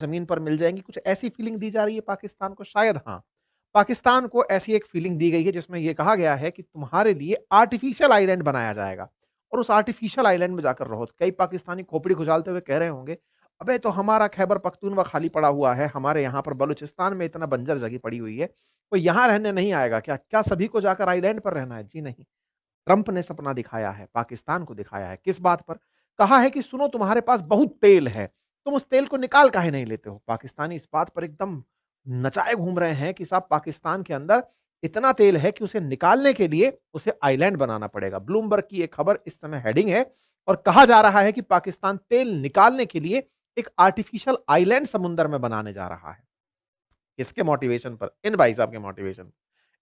ज़मीन पर मिल जाएँगी, कुछ ऐसी फीलिंग दी जा रही है पाकिस्तान को? शायद हाँ। पाकिस्तान को ऐसी एक फीलिंग दी गई है जिसमें ये कहा गया है कि तुम्हारे लिए आर्टिफ़िशियल आइलैंड बनाया जाएगा और उस आर्टिफ़िशियल आइलैंड में जाकर रहो। कई पाकिस्तानी खोपड़ी खुजालते हुए कह रहे होंगे, "अबे! तो हमारा खैबर पख्तूनख्वा खाली पड़ा हुआ है, हमारे यहाँ पर बलूचिस्तान में इतना बंजर जगह पड़ी हुई है, कोई यहाँ रहने नहीं आएगा क्या? क्या सभी को जाकर आइलैंड पर रहना है?" जी नहीं। ट्रंप ने सपना दिखाया है, पाकिस्तान को दिखाया है, किस बात पर? कहा है कि सुनो तुम्हारे पास बहुत तेल है, तुम उस तेल को निकाल काहे नहीं लेते हो? पाकिस्तानी इस बात पर एकदम नचाए घूम रहे हैं कि साहब पाकिस्तान के अंदर इतना तेल है कि उसे निकालने के लिए उसे आइलैंड बनाना पड़ेगा। ब्लूमबर्ग की एक खबर इस समय हेडिंग है और कहा जा रहा है कि पाकिस्तान तेल निकालने के लिए एक आर्टिफिशियल आइलैंड समुद्र में बनाने जा रहा है। किसके मोटिवेशन पर? इन भाई साहब के मोटिवेशन।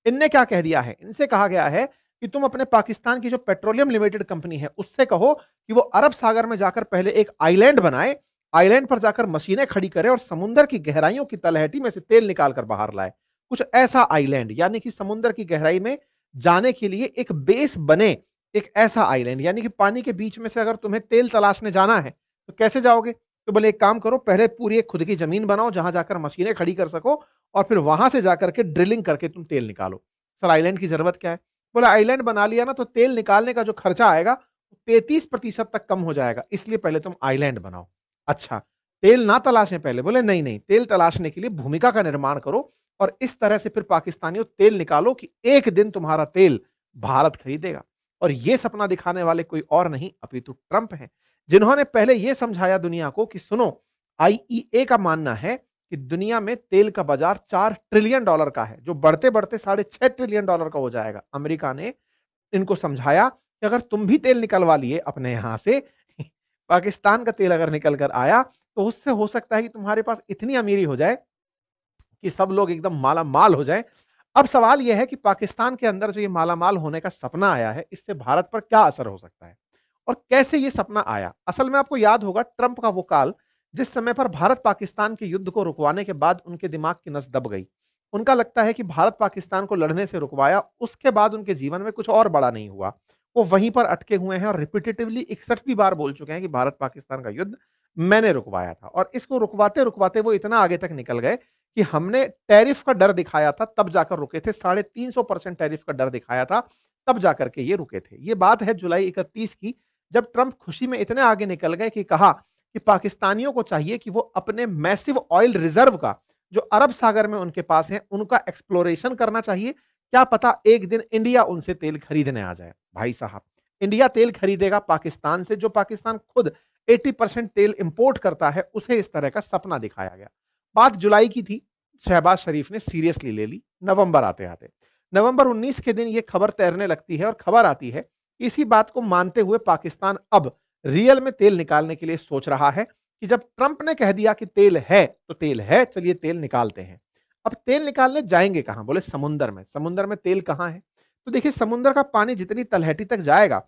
इनने क्या कह दिया है? इनसे कहा गया है कि तुम अपने पाकिस्तान की जो पेट्रोलियम लिमिटेड कंपनी है, उससे कहो कि वो अरब सागर में जाकर पहले एक आइलैंड बनाए, आइलैंड पर जाकर मशीनें खड़ी करे और समुद्र की गहराइयों की तलहटी में से तेल निकाल कर बाहर लाए। कुछ ऐसा आइलैंड यानी कि समुद्र की गहराई में जाने के लिए एक बेस बने, एक ऐसा आइलैंड यानी कि पानी के बीच में से अगर तुम्हें तेल तलाशने जाना है, तो कैसे जाओगे? तो बोले एक काम करो, पहले पूरी एक खुद की जमीन बनाओ, जहां जाकर मशीनें खड़ी कर सको और फिर वहां से जाकर के ड्रिलिंग करके तुम तेल निकालो। सर आइलैंड की ज़रूरत क्या है? बोला आइलैंड बना लिया ना तो तेल निकालने का जो खर्चा आएगा 33% तक कम हो जाएगा, इसलिए पहले तुम आइलैंड बनाओ। अच्छा, तेल ना तलाशें पहले? बोले नहीं, नहीं, तेल तलाशने के लिए भूमिका का निर्माण करो और इस तरह से फिर पाकिस्तानियों तेल निकालो कि एक दिन तुम्हारा तेल भारत खरीदेगा। और ये सपना दिखाने वाले कोई और नहीं अपितु ट्रंप हैं, जिन्होंने पहले ये समझाया दुनिया को कि सुनो, आईईए का मानना है कि दुनिया में तेल का बाजार $4 ट्रिलियन का है, जो बढ़ते-बढ़ते $6.5 ट्रिलियन का हो जाएगा। अमेरिका ने इनको समझाया कि अगर तुम भी तेल निकलवा लिए अपने यहां से, पाकिस्तान का तेल अगर निकल कर आया, तो उससे हो सकता है कि तुम्हारे पास इतनी अमीरी हो जाए कि सब लोग एकदम माला-माल हो जाएँ। अब सवाल ये है कि पाकिस्तान के अंदर जो ये माला-माल होने का सपना आया है, इससे भारत पर क्या असर हो सकता है? और कैसे ये सपना आया? असल में आपको याद होगा ट्रंप का वो काल, जिस समय पर भारत-पाकिस्तान के युद्ध को रुकवाने के बाद उनके दिमाग की नस दब गई। उनका लगता है कि भारत-पाकिस्तान को लड़ने से रुकवाया, उसके बाद उनके जीवन में कुछ और बड़ा नहीं हुआ। वो वहीं पर अटके हुए हैं और रिपिटिटिवली 61वीं बार बोल चुके हैं कि भारत-पाकिस्तान का युद्ध मैंने रुकवाया था और इसको रुकवाते-रुकवाते वो इतना आगे तक निकल गए कि हमने टैरिफ का डर दिखाया था, तब जाकर रुके थे। 350% टैरिफ का डर दिखाया था, तब जाकर के ये रुके थे। ये बात है जुलाई 31 की, जब ट्रंप खुशी में इतने आगे निकल गए कि कहा कि पाकिस्तानियों को चाहिए कि वो अपने मैसिव ऑयल रिजर्व का, जो अरब सागर में उनके पास है, उनका एक्सप्लोरेशन करना चाहिए। क्या पता एक दिन इंडिया उनसे तेल खरीदने आ जाए। भाई साहब, इंडिया तेल खरीदेगा पाकिस्तान से, जो पाकिस्तान खुद 80% तेल इंपोर्ट करता है, उसे इस तरह का सपना दिखाया गया। बात जुलाई की थी, शहबाज शरीफ ने सीरियसली ले ली, नवंबर आते-आते। नवंबर 19 के दिन ये खबर तैरने लगती है और खबर आती है, इसी बात को मानते हुए पाकिस्तान अब रियल में तेल निकालने के लिए सोच रहा है कि जब ट्रंप ने कह दिया कि तेल है, तो तेल है, चलिए तेल निकालते हैं। अब तेल निकालने जाएँगे कहाँ? बोले समुंदर में। समुंदर में तेल कहाँ है? तो देखिए समुद्र का पानी जितनी तलहटी तक जाएगा,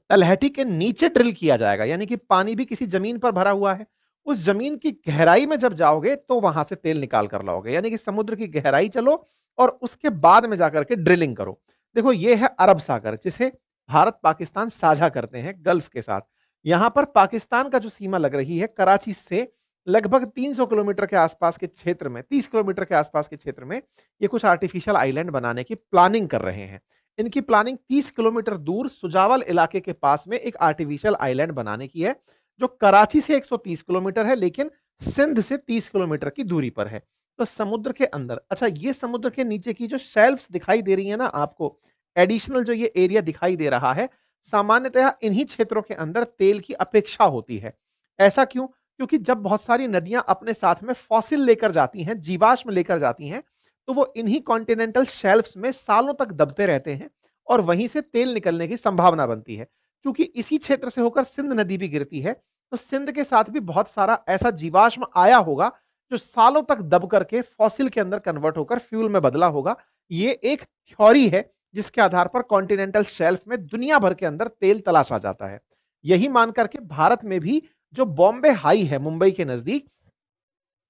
तलहटी के नीचे ड्रिल किया जाएगा, यानी कि पानी भी किसी जमीन पर भरा हुआ है। उस जमीन की गहराई में जब जाओगे तो वहां से तेल निकाल कर लाओगे, यानी कि समुद्र की गहराई चलो और उसके बाद में जाकर के ड्रिलिंग करो। देखो ये है अरब सागर, जिसे भारत पाकिस्तान साझा करते हैं गल्फ के साथ। यहां पर पाकिस्तान का जो सीमा लग रही है कराची से लगभग 300 किलोमीटर के आसपास के क्षेत्र में, 30 किलोमीटर के आसपास के क्षेत्र में ये कुछ आर्टिफिशियल आइलैंड बनाने की प्लानिंग कर रहे हैं। इनकी प्लानिंग 30 किलोमीटर दूर सुजावल इलाके के पास में एक आर्टिफिशियल आइलैंड बनाने की है, जो कराची से 130 किलोमीटर है, लेकिन सिंध से 30 किलोमीटर की दूरी पर है। तो समुद्र के अंदर, अच्छा ये समुद्र के नीचे की जो शेल्फ्स दिखाई दे रही है ना आपको, एडिशनल जो ये एरिया दिखाई दे रहा है, सामान्यतः इन्हीं क्षेत्रों के अंदर तेल की अपेक्षा होती है। ऐसा क्यों? क्योंकि जब बहुत सारी नदियां अपने साथ में फॉसिल लेकर जाती हैं, जीवाश्म लेकर जाती हैं, तो वो इन्हीं कॉन्टिनेंटल शेल्फ्स में सालों तक दबते रहते हैं और वहीं से तेल निकलने की संभावना बनती है। क्योंकि इसी क्षेत्र से होकर सिंध नदी भी गिरती है, तो सिंध के साथ भी बहुत सारा ऐसा जीवाश्म आया होगा जो सालों तक दब करके फॉसिल के अंदर कन्वर्ट होकर फ्यूल में बदला होगा। ये एक थ्योरी है जिसके आधार पर कॉन्टिनेंटल शेल्फ में दुनिया भर के अंदर तेल तलाशा जाता है। यही मान करके भारत में भी जो बॉम्बे हाई है मुंबई के नजदीक,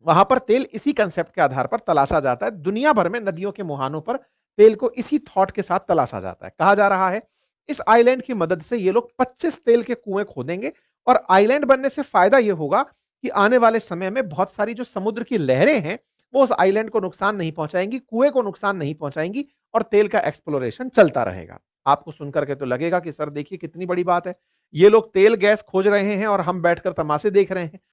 वहां पर तेल इसी कंसेप्ट के आधार पर तलाशा जाता है। दुनिया भर में नदियों के मुहानों पर तेल को इसी थॉट के साथ तलाशा जाता है। कहा जा रहा है इस आइलैंड की मदद से ये लोग 25 तेल के कुएं खोदेंगे और आइलैंड बनने से फायदा ये होगा कि आने वाले समय में बहुत सारी जो समुद्र की लहरें हैं, वो उस आइलैंड को नुकसान नहीं पहुँचाएँगी, कुएँ को नुकसान नहीं पहुँचाएँगी और तेल का एक्सप्लोरेशन चलता रहेगा। आपको सुनकर के तो लगेगा कि सर देखिए कितनी बड़ी बात है। ये लोग तेल गैस खोज रहे हैं और हम बैठकर तमाशे देख रहे हैं।